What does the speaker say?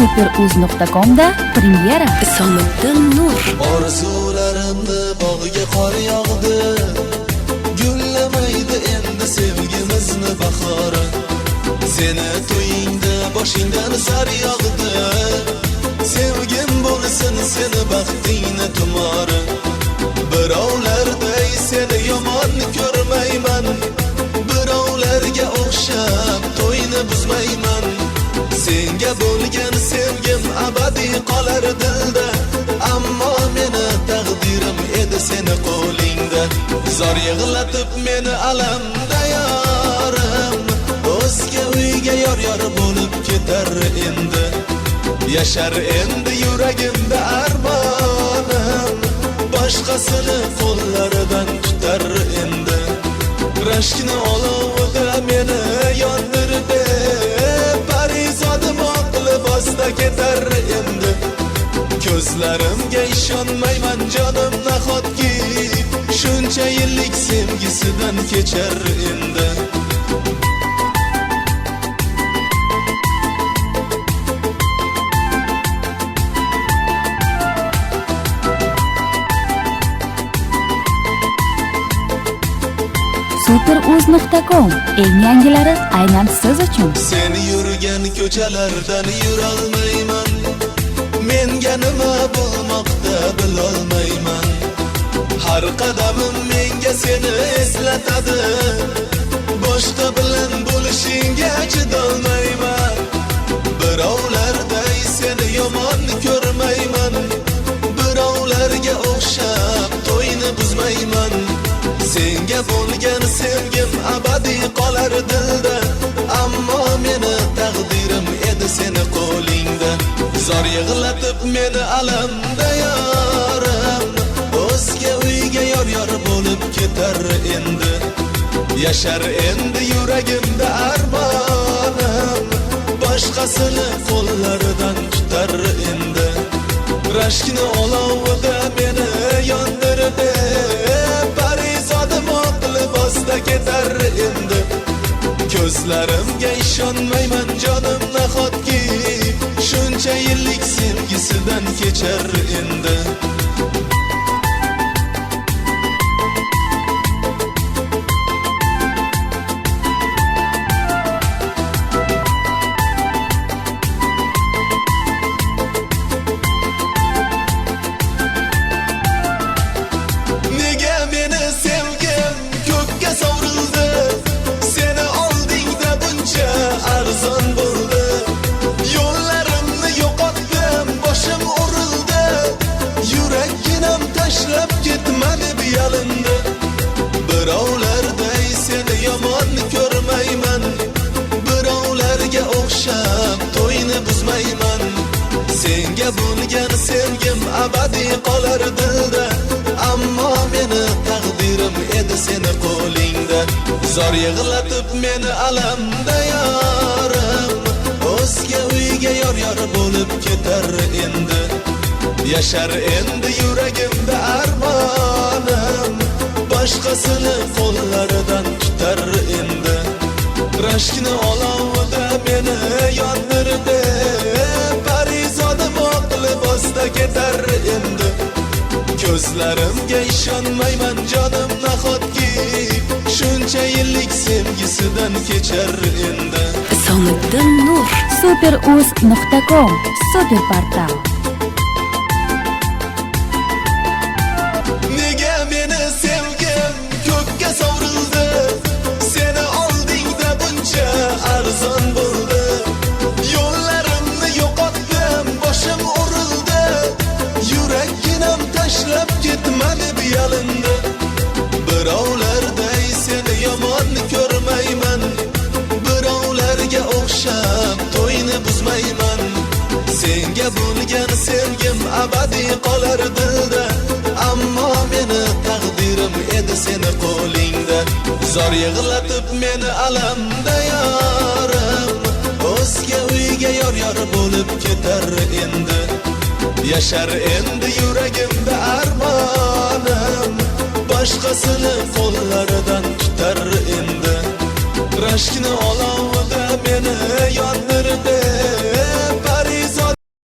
superuz.com'da premyera. Isomiddin Nur. Orzularimni bog'iga qor yog'di, gullamaydi endi sevgimizni bahori. Seni to'yingda boshingdan sar yog'di, sevgim bo'lsin seni baxtingni tumori. Birovlarday seni yomon ko'rmayman, birovlarga o'xshab to'yni buzmayman. Senga bo'lgan sevgim abadiy qolar dilda, ammo meni taqdirim edi seni qo'lingda. Zor yig'latib meni alamda yorim, o'zga uyga yor bo'lib ketar endi. Yashar endi yuragimda armonim, boshqasini qo'llaridan tutar endi. Rashkni olovida meni yondirdi, parizodim oq libosda ketar endi. Ko'zlarimga ishonmayman jonim nahotki, shuncha yillik sevgisidan kechar endi. superuz.com eng yangilari aynan siz uchun. Sen yurgan ko'chalardan yurolmayman, menga nima bo'lmoqda bilolmayman. Har qadamim menga seni eslatadi, boshqa bilan bo'lishingga chidolmayman. Birovlarday seni yomon ko'rmayman, birovlarga o'xshab to'yni buzmayman. Senga bo'lgan sevgim abadiy qolar dilda, ammo meni taqdirim edi seni qo'lingda. Zor yig'latib meni alamda yorim, o'zga uyga yor bo'lib ketar endi. Yashar endi yuragimda armonim, boshqasini qo'llaridan tutar endi. Rashkni olovida meni yondirdi, parizodim oq libosda ketar endi. Ko'zlarimga ishonmayman jonim nahotki, shuncha yillik sevgisidan kechar endi. Birovlarday seni yomon ko'rmayman, birovlarga o'xshab to'yni buzmayman. Senga bo'lgan sevgim abadiy qolar dilda, ammo meni taqdirim edi seni qo'lingda. Zor yig'latib meni alamda yorim, o'zga uyga yor bo'lib ketar endi. Yashar endi yuragimda armonim, boshqasini qo'llaridan tutar endi. Rashkni olovida meni yondirdi, parizodim oq libosda ketar endi. Ko'zlarimga ishonmayman jonim nahotki, shuncha yillik sevgisidan kechar endi. Isomiddin Nur. superuz.com super portal. Nega meni sevgim ko'kka sovrildi, seni oldingda buncha arzon bo'ldi. Yo'llarimni yo'qotdim, boshim urildi, yuragim tashlab ketmadi biyalindi. Birovlarday seni yomon ko'rmayman, birovlarga o'xshab to'yni buzmayman. Senga bo'lgan sevgim abadiy qolar dilda, ammo meni taqdirim edi seni qo'lingda. Zor yig'latib meni alamda yorim, o'zga uyga yor bo'lib ketar endi. Yashar endi yuragimda armonim, boshqasini qo'llaridan tutar endi. Rashkni olov